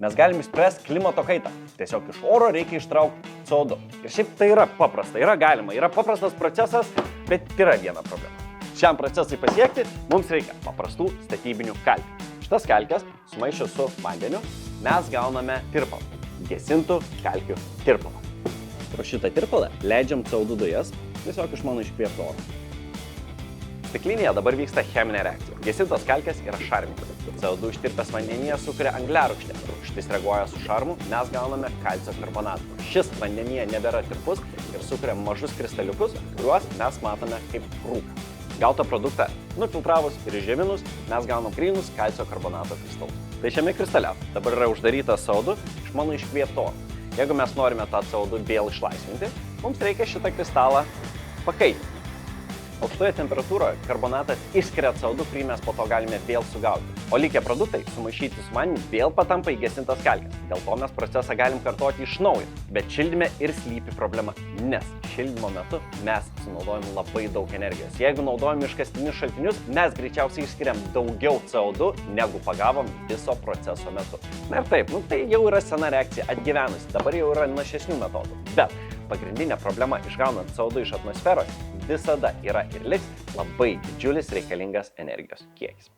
Mes galim išspręsti klimato kaitą. Tiesiog iš oro reikia ištraukti CO2. Ir šiaip tai yra paprasta, yra galima, yra paprastas procesas, bet yra viena problema. Šiam procesui pasiekti mums reikia paprastų statybinių kalkių. Šitas kalkės sumaišius su vandeniu mes gauname tirpalą, gesintų kalkių tirpalą. Pro šitą tirpalą leidžiam CO2 dujas tiesiog iš mano iškvėpto oro. Stiklinėje dabar vyksta cheminė reakcija. Gesintos kalkės yra šarminis. CO2 ištirpęs vandenyje sukuria angliarūgštę. Rūgštis reaguoja su šarmu, mes gauname kalcio karbonatą. Šis vandenyje nebėra tirpus ir sukuria mažus kristaliukus, kuriuos mes matome kaip rūką. Gautą produktą nufiltravus ir išdžiovinus, mes gaunam grynus kalcio karbonato kristalus. Tai šiame kristale dabar yra uždarytas CO2 iš mano iškvėpto oro. Jeigu mes norime tą CO2 vėl išlaisvinti, mums reikia šitą kristalą pakaitinti. Aukštoje temperatūroje karbonatas išskiria CO2, kurį mes po to galime vėl sugauti. O likę produktai sumaišyti su vandeniu vėl patampa į gesintas kalkes. Dėl to mes procesą galim kartoti iš naujo. Bet šildyme ir slypi problema, nes šildymo metu mes sunaudojam labai daug energijos. Jeigu naudojam iškastinius šaltinius, mes greičiausiai išskiriam daugiau CO2, negu pagavom viso proceso metu. Na ir taip, tai jau yra sena reakcija atgyvenusi, dabar jau yra našesnių metodų. Bet pagrindinė problema išgaunant CO2 iš atmosferos visada yra ir liks labai didžiulis reikalingas energijos kiekis.